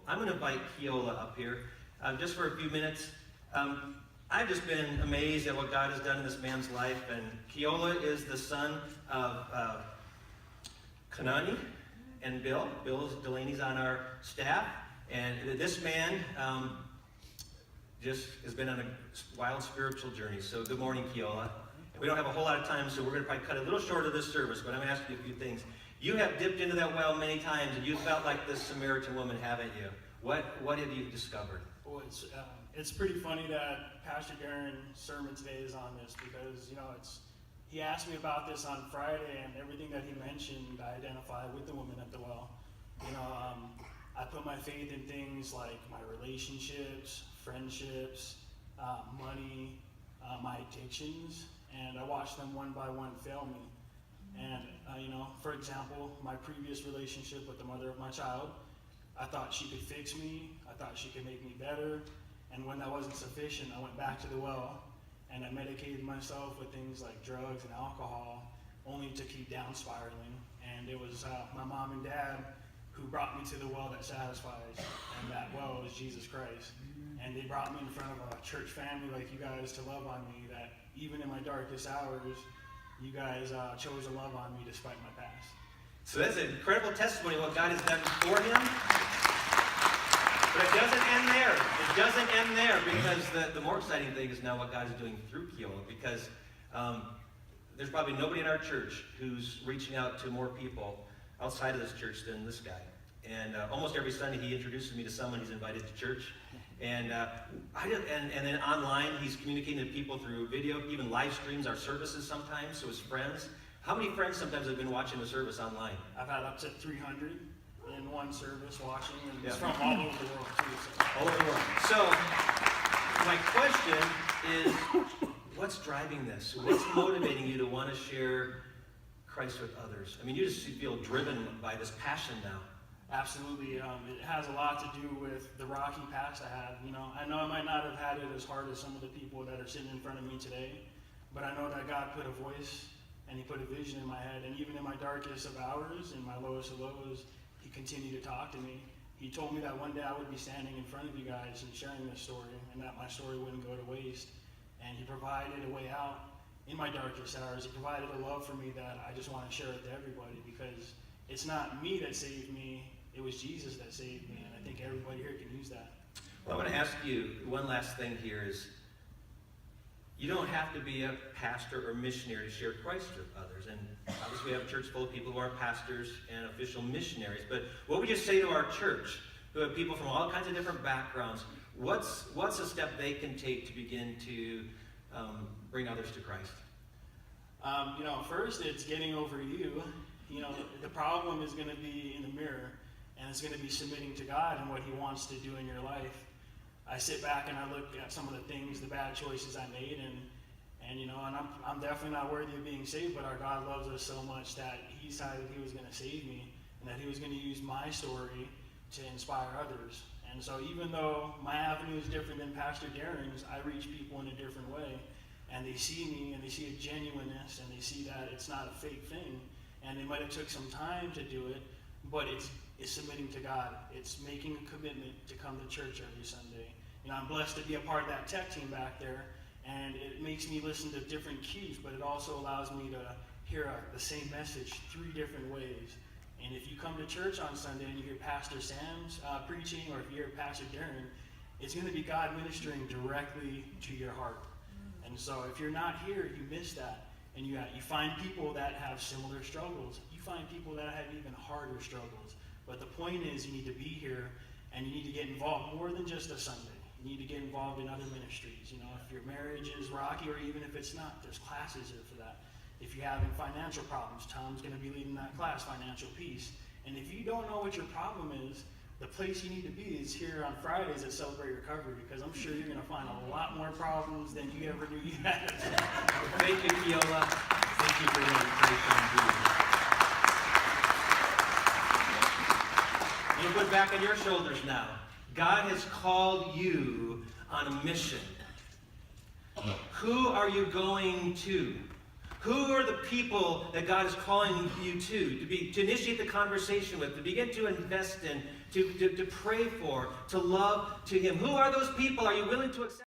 I'm going to invite Keola up here just for a few minutes. I've just been amazed at what God has done in this man's life. And Keola is the son of Kanani and Bill. Bill Delaney's on our staff. And this man just has been on a wild spiritual journey. So good morning, Keola. We don't have a whole lot of time, so we're going to probably cut a little short of this service, but I'm going to ask you a few things. You have dipped into that well many times, and you felt like this Samaritan woman, haven't you? What have you discovered? Well, it's pretty funny that Pastor Darrin's sermon today is on this because, he asked me about this on Friday, and everything that he mentioned, I identify with the woman at the well. I put my faith in things like my relationships, friendships, money, my addictions, and I watched them one by one fail me. And, for example, my previous relationship with the mother of my child, I thought she could fix me, I thought she could make me better, and when that wasn't sufficient, I went back to the well, and I medicated myself with things like drugs and alcohol, only to keep down spiraling. And it was my mom and dad who brought me to the well that satisfies, and that well is Jesus Christ. And they brought me in front of a church family like you guys to love on me, that even in my darkest hours, you guys chose to love on me despite my past. So that's an incredible testimony of what God has done for him. But it doesn't end there. It doesn't end there, because the more exciting thing is now what God is doing through Keola, because there's probably nobody in our church who's reaching out to more people outside of this church than this guy. And almost every Sunday he introduces me to someone he's invited to church. And and then online he's communicating to people through video, even live streams our services sometimes, so his friends. How many friends sometimes have been watching the service online? I've had up to 300 in one service watching, and it's from all over the world too. So. All over the world. So my question is, what's driving this? What's motivating you to want to share Christ with others? I mean, you just feel driven by this passion now. Absolutely. It has a lot to do with the rocky past I had. I know I might not have had it as hard as some of the people that are sitting in front of me today, but I know that God put a voice and he put a vision in my head. And even in my darkest of hours, in my lowest of lows, he continued to talk to me. He told me that one day I would be standing in front of you guys and sharing this story, and that my story wouldn't go to waste. And he provided a way out in my darkest hours. He provided a love for me that I just want to share it to everybody, because it's not me that saved me, it was Jesus that saved me, and I think everybody here can use that. Well, I want to ask you one last thing here is, you don't have to be a pastor or missionary to share Christ with others. And obviously we have a church full of people who are pastors and official missionaries. But what would you say to our church, who have people from all kinds of different backgrounds? What's a step they can take to begin to bring others to Christ? First it's getting over you. The problem is going to be in the mirror, and it's going to be submitting to God and what he wants to do in your life. I sit back and I look at some of the things, the bad choices I made, and I'm definitely not worthy of being saved, but our God loves us so much that he decided he was going to save me, and that he was going to use my story to inspire others. And so even though my avenue is different than Pastor Darrin's, I reach people in a different way, and they see me and they see a genuineness, and they see that it's not a fake thing, and it might have took some time to do it, but it's submitting to God. It's making a commitment to come to church every Sunday. I'm blessed to be a part of that tech team back there, and it makes me listen to different cues, but it also allows me to hear the same message 3 different ways. And if you come to church on Sunday and you hear Pastor Sam's preaching, or if you hear Pastor Darrin, it's going to be God ministering directly to your heart. And so if you're not here, you miss that. And you find people that have similar struggles. You find people that have even harder struggles. But the point is, you need to be here, and you need to get involved more than just a Sunday. You need to get involved in other ministries. If your marriage is rocky, or even if it's not, there's classes here for that. If you're having financial problems, Tom's going to be leading that class, Financial Peace. And if you don't know what your problem is, the place you need to be is here on Fridays at Celebrate Recovery, because I'm sure you're going to find a lot more problems than you ever knew you had. Thank you, Keola. Thank you for your invitation. You put back on your shoulders now. God has called you on a mission. Who are you going to? Who are the people that God is calling you to initiate the conversation with, to begin to invest in, to pray for, to love to Him. Who are those people? Are you willing to accept?